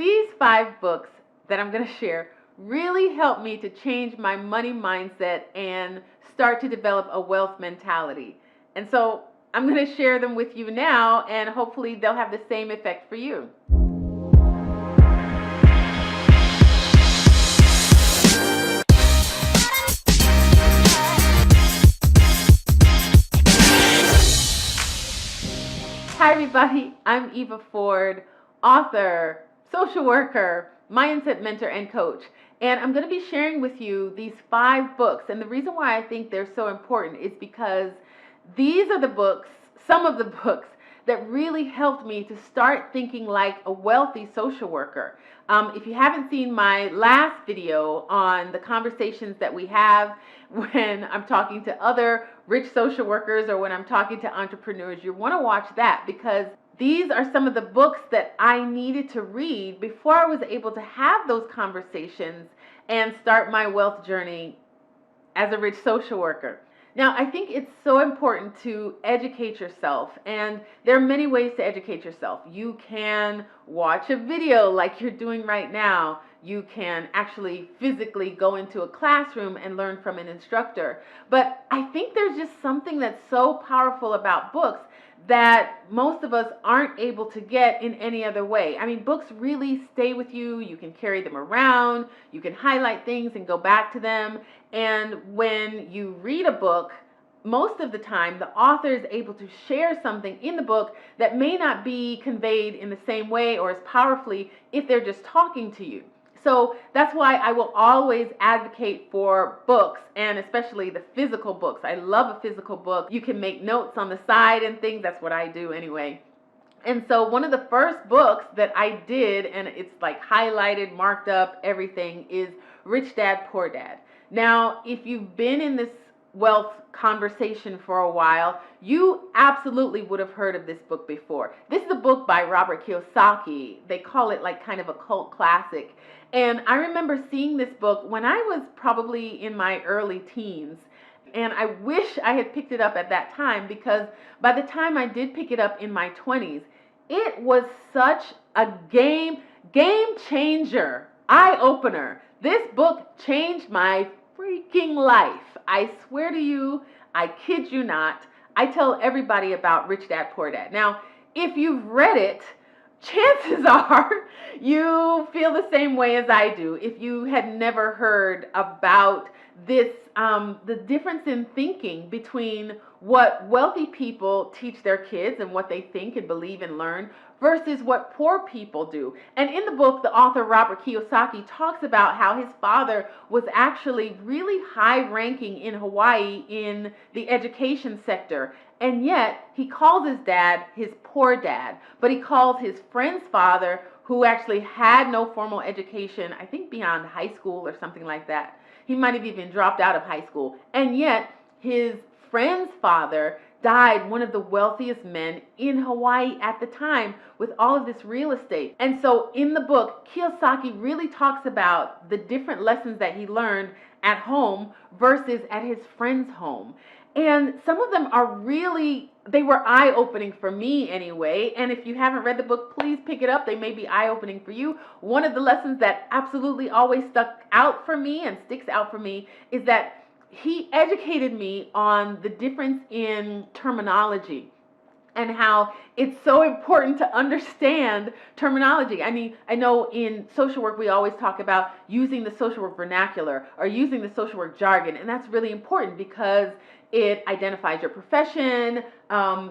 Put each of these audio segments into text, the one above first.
these 5 books that I'm going to share really helped me to change my money mindset and start to develop a wealth mentality. And so I'm going to share them with you now, and hopefully they'll have the same effect for you. Hi everybody, I'm Eva Forde, author, social worker, mindset mentor, and coach. And I'm going to be sharing with you these 5 books. And the reason why I think they're so important is because these are the books, some of the books, that really helped me to start thinking like a wealthy social worker. If you haven't seen my last video on the conversations that we have when I'm talking to other rich social workers or when I'm talking to entrepreneurs, you want to watch that, because these are some of the books that I needed to read before I was able to have those conversations and start my wealth journey as a rich social worker. Now, I think it's so important to educate yourself, and there are many ways to educate yourself. You can watch a video like you're doing right now. You can actually physically go into a classroom and learn from an instructor. But I think there's just something that's so powerful about books that most of us aren't able to get in any other way. I mean, books really stay with you. You can carry them around. You can highlight things and go back to them. And when you read a book, most of the time, the author is able to share something in the book that may not be conveyed in the same way or as powerfully if they're just talking to you. So that's why I will always advocate for books, and especially the physical books. I love a physical book. You can make notes on the side and things. That's what I do anyway. And so one of the first books that I did, and it's like highlighted, marked up, everything, is Rich Dad, Poor Dad. Now, if you've been in this wealth conversation for a while, you absolutely would have heard of this book before. This is a book by Robert Kiyosaki. They call it like kind of a cult classic. And I remember seeing this book when I was probably in my early teens. And I wish I had picked it up at that time, because by the time I did pick it up in my 20s, it was such a game changer, eye-opener. This book changed my freaking life. I swear to you, I kid you not. I tell everybody about Rich Dad, Poor Dad. Now, if you've read it, chances are you feel the same way as I do. If you had never heard about this, the difference in thinking between what wealthy people teach their kids and what they think and believe and learn versus what poor people do. And in the book, the author Robert Kiyosaki talks about how his father was actually really high ranking in Hawaii in the education sector. And yet he calls his dad his poor dad, but he calls his friend's father, who actually had no formal education, I think beyond high school or something like that. He might have even dropped out of high school. And yet his friend's father died one of the wealthiest men in Hawaii at the time with all of this real estate. And so in the book, Kiyosaki really talks about the different lessons that he learned at home versus at his friend's home. And some of them are really, they were eye-opening for me anyway. And if you haven't read the book, please pick it up. They may be eye-opening for you. One of the lessons that absolutely always stuck out for me and sticks out for me is that he educated me on the difference in terminology and how it's so important to understand terminology. I mean, I know in social work we always talk about using the social work vernacular or using the social work jargon, and that's really important because it identifies your profession.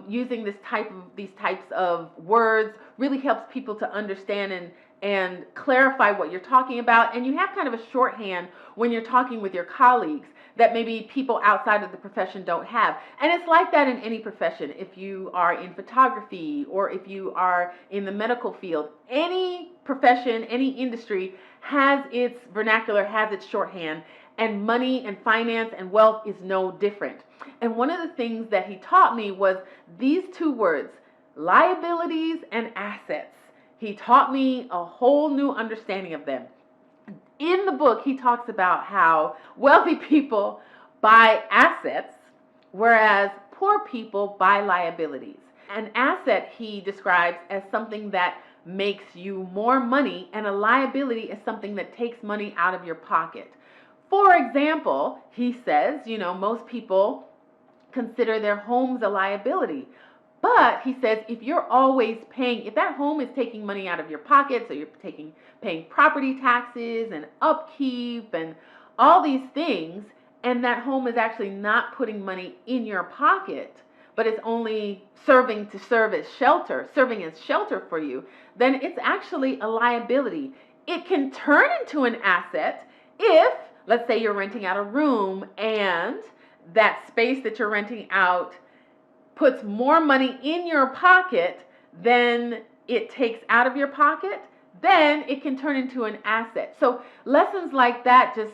Using these types of words really helps people to understand and clarify what you're talking about. And you have kind of a shorthand when you're talking with your colleagues that maybe people outside of the profession don't have. And it's like that in any profession. If you are in photography or if you are in the medical field, any profession, any industry has its vernacular, has its shorthand, and money and finance and wealth is no different. And one of the things that he taught me was these 2 words, liabilities and assets. He taught me a whole new understanding of them. In the book, he talks about how wealthy people buy assets, whereas poor people buy liabilities. An asset he describes as something that makes you more money, and a liability is something that takes money out of your pocket. For example, he says, most people consider their homes a liability. But he says if you're always paying, if that home is taking money out of your pocket, so you're paying property taxes and upkeep and all these things, and that home is actually not putting money in your pocket, but it's only serving as shelter for you, then it's actually a liability. It can turn into an asset if, let's say, you're renting out a room and that space that you're renting out puts more money in your pocket than it takes out of your pocket, then it can turn into an asset. So lessons like that just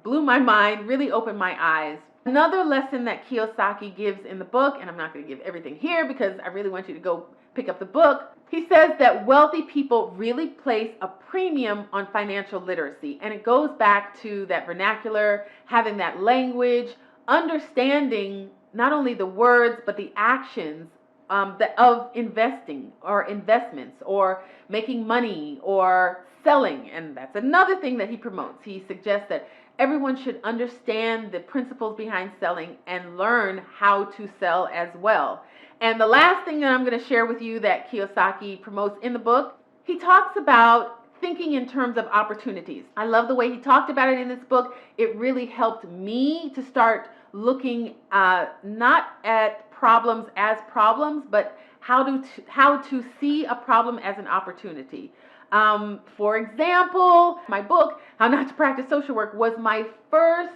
blew my mind, really opened my eyes. Another lesson that Kiyosaki gives in the book, and I'm not going to give everything here because I really want you to go pick up the book. He says that wealthy people really place a premium on financial literacy. And it goes back to that vernacular, having that language, understanding not only the words, but the actions of investing or investments or making money or selling. And that's another thing that he promotes. He suggests that everyone should understand the principles behind selling and learn how to sell as well. And the last thing that I'm going to share with you that Kiyosaki promotes in the book, he talks about thinking in terms of opportunities. I love the way he talked about it in this book. It really helped me to start looking not at problems as problems, but how to see a problem as an opportunity. For example, my book, How Not to Practice Social Work, was my first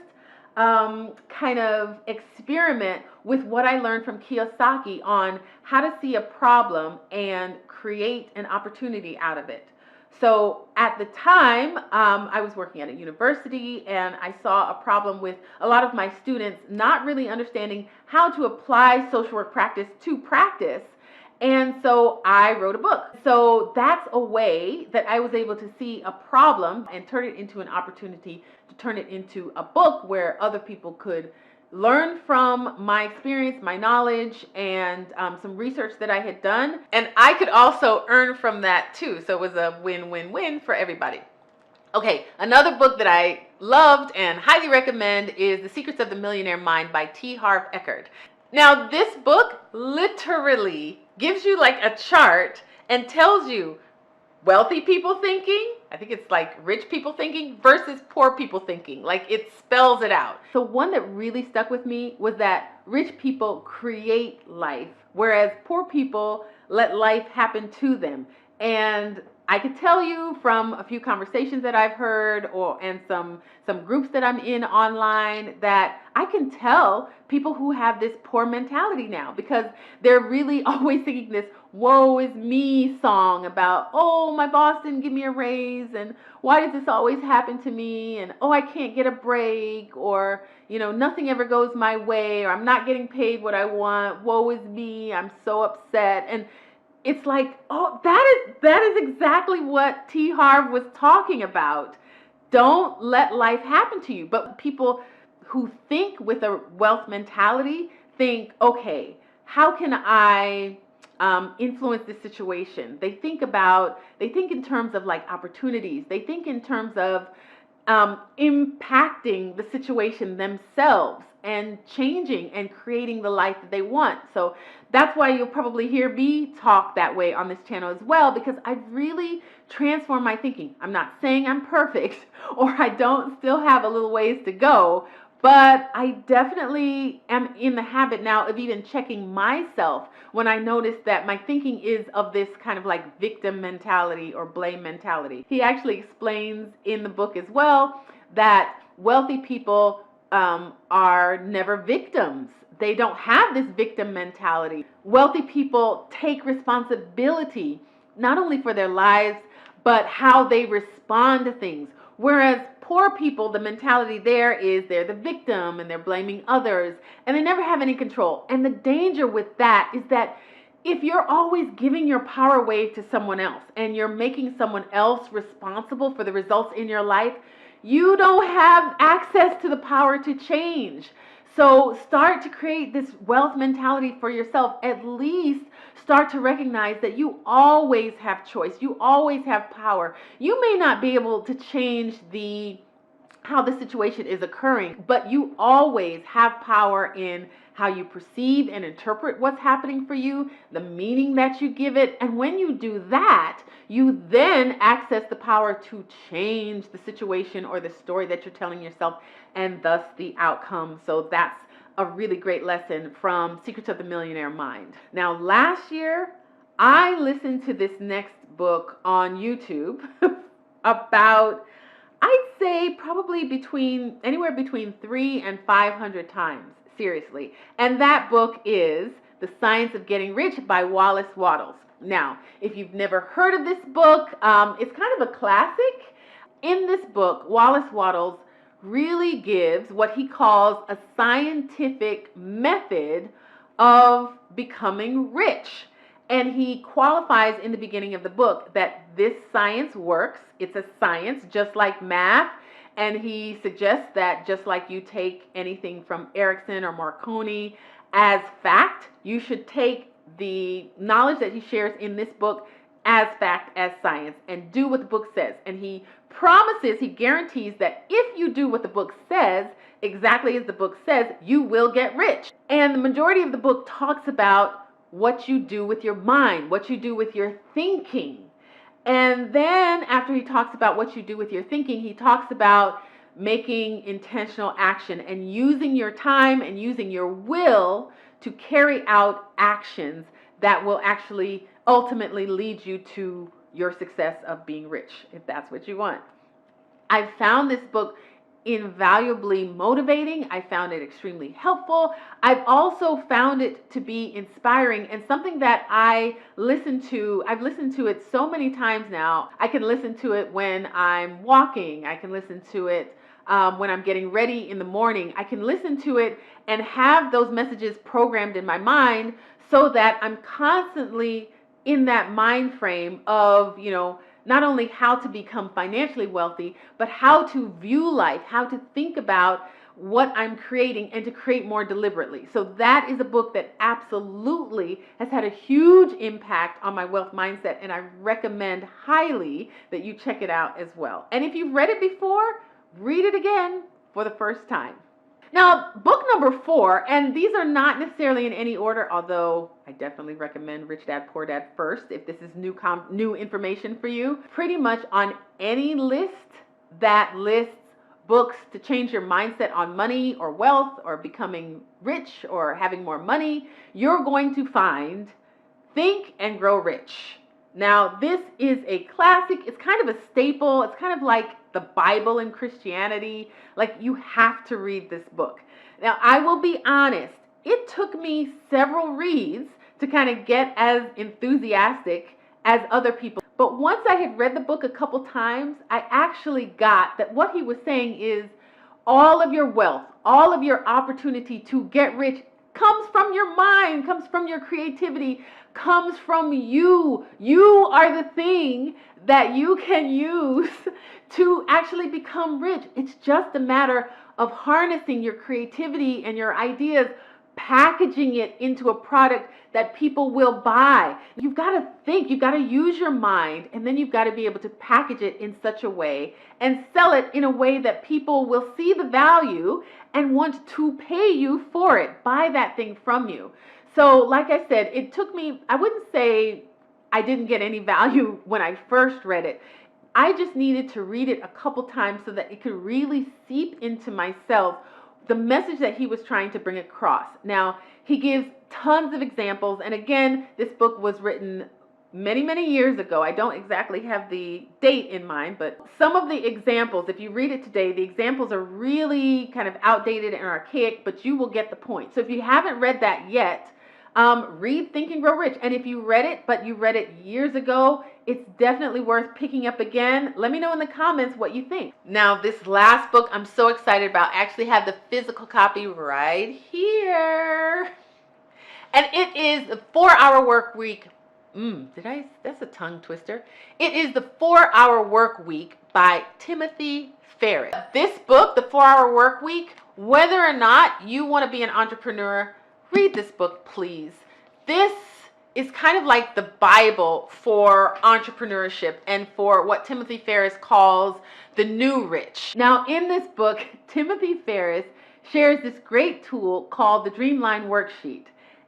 kind of experiment with what I learned from Kiyosaki on how to see a problem and create an opportunity out of it. So at the time, I was working at a university and I saw a problem with a lot of my students not really understanding how to apply social work practice to practice. And so I wrote a book. So that's a way that I was able to see a problem and turn it into an opportunity to turn it into a book where other people could learn from my experience, my knowledge, and some research that I had done. And I could also earn from that too. So it was a win-win-win for everybody. Okay, another book that I loved and highly recommend is The Secrets of the Millionaire Mind by Harv Eker. Now, this book literally gives you like a chart and tells you wealthy people thinking, I think it's like rich people thinking versus poor people thinking. Like it spells it out. So one that really stuck with me was that rich people create life, whereas poor people let life happen to them. And I could tell you from a few conversations that I've heard and some groups that I'm in online that I can tell people who have this poor mentality now because they're really always singing this woe is me song about, oh, my boss didn't give me a raise and why does this always happen to me, and oh, I can't get a break, or nothing ever goes my way, or I'm not getting paid what I want, woe is me, I'm so upset. And it's like, oh, that is exactly what Harv was talking about. Don't let life happen to you. But people who think with a wealth mentality think, okay, how can I influence this situation? They think in terms of like opportunities. They think in terms of impacting the situation themselves and changing and creating the life that they want. So that's why you'll probably hear me talk that way on this channel as well, because I've really transformed my thinking. I'm not saying I'm perfect or I don't still have a little ways to go, but I definitely am in the habit now of even checking myself when I notice that my thinking is of this kind of like victim mentality or blame mentality. He actually explains in the book as well that wealthy people are never victims. They don't have this victim mentality. Wealthy people take responsibility not only for their lives, but how they respond to things. Whereas poor people, the mentality there is they're the victim and they're blaming others and they never have any control. And the danger with that is that if you're always giving your power away to someone else and you're making someone else responsible for the results in your life, you don't have access to the power to change. So start to create this wealth mentality for yourself. At least start to recognize that you always have choice. You always have power. You may not be able to change how the situation is occurring, but you always have power in how you perceive and interpret what's happening for you, the meaning that you give it. And when you do that, you then access the power to change the situation or the story that you're telling yourself, and thus the outcome. So that's a really great lesson from Secrets of the Millionaire Mind. Now, last year, I listened to this next book on YouTube about, I'd say probably anywhere between 300 and 500 times, seriously. And that book is The Science of Getting Rich by Wallace Wattles. Now, if you've never heard of this book, it's kind of a classic. In this book, Wallace Wattles really gives what he calls a scientific method of becoming rich. And he qualifies in the beginning of the book that this science works. It's a science just like math. And he suggests that just like you take anything from Erickson or Marconi as fact, you should take the knowledge that he shares in this book as fact, as science, and do what the book says. And he guarantees that if you do what the book says, exactly as the book says, you will get rich. And the majority of the book talks about what you do with your mind, what you do with your thinking. And then after he talks about what you do with your thinking, he talks about making intentional action and using your time and using your will to carry out actions that will actually ultimately lead you to your success of being rich, if that's what you want. I found this book invaluably motivating. I found it extremely helpful. I've also found it to be inspiring and something that I've listened to it so many times now. I can listen to it when I'm walking. I can listen to it when I'm getting ready in the morning. I can listen to it and have those messages programmed in my mind so that I'm constantly in that mind frame of, not only how to become financially wealthy, but how to view life, how to think about what I'm creating and to create more deliberately. So that is a book that absolutely has had a huge impact on my wealth mindset, and I recommend highly that you check it out as well. And if you've read it before, read it again for the first time. Now, book number 4, and these are not necessarily in any order, although I definitely recommend Rich Dad, Poor Dad first if this is new information for you. Pretty much on any list that lists books to change your mindset on money or wealth or becoming rich or having more money, you're going to find Think and Grow Rich. Now, this is a classic. It's kind of a staple. It's kind of like the Bible in Christianity. Like, you have to read this book. Now, I will be honest. It took me several reads to kind of get as enthusiastic as other people. But once I had read the book a couple times, I actually got that what he was saying is all of your wealth, all of your opportunity to get rich comes from your mind, comes from your creativity, comes from you. You are the thing that you can use to actually become rich. It's just a matter of harnessing your creativity and your ideas, packaging it into a product that people will buy. You've got to think, you've got to use your mind, and then you've got to be able to package it in such a way and sell it in a way that people will see the value and want to pay you for it, buy that thing from you. So like I said, it took me, I wouldn't say I didn't get any value when I first read it. I just needed to read it a couple times so that it could really seep into myself the message that he was trying to bring across. Now, he gives tons of examples, and again, this book was written many, many years ago. I don't exactly have the date in mind, but some of the examples, if you read it today, the examples are really kind of outdated and archaic, but you will get the point. So if you haven't read that yet, read Think and Grow Rich. And if you read it, but you read it years ago, it's definitely worth picking up again. Let me know in the comments what you think. Now, this last book I'm so excited about. I actually have the physical copy right here. And it is the 4-Hour Work Week. That's a tongue twister. It is the 4-Hour Work Week by Timothy Ferriss. This book, the 4-Hour Work Week, whether or not you want to be an entrepreneur, read this book, please. This is kind of like the Bible for entrepreneurship and for what Timothy Ferriss calls the new rich. Now, in this book, Timothy Ferriss shares this great tool called the Dreamline Worksheet.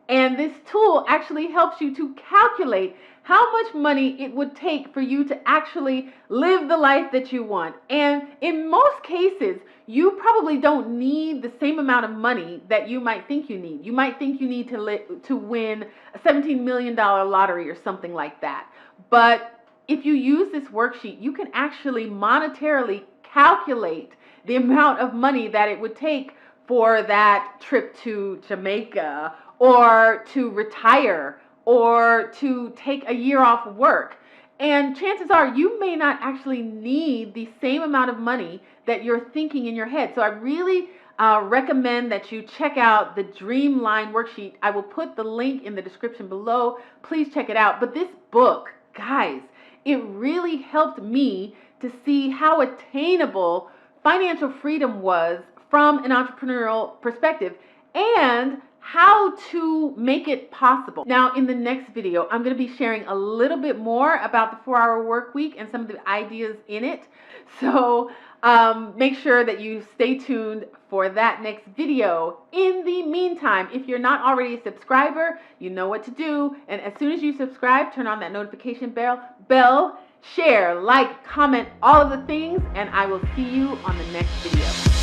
And this tool actually helps you to calculate how much money it would take for you to actually live the life that you want. And in most cases, you probably don't need the same amount of money that you might think you need. You might think you need to win a $17 million lottery or something like that. But if you use this worksheet, you can actually monetarily calculate the amount of money that it would take for that trip to Jamaica, or to retire, or to take a year off of work. And chances are you may not actually need the same amount of money that you're thinking in your head. So I really recommend that you check out the Dreamline Worksheet. I will put the link in the description below. Please check it out. But this book, guys, it really helped me to see how attainable financial freedom was from an entrepreneurial perspective, and how to make it possible. Now, in the next video, I'm going to be sharing a little bit more about the 4-hour work week and some of the ideas in it. So make sure that you stay tuned for that next video. In the meantime, if you're not already a subscriber, you know what to do. And as soon as you subscribe, turn on that notification bell, share, like, comment, all of the things, and I will see you on the next video.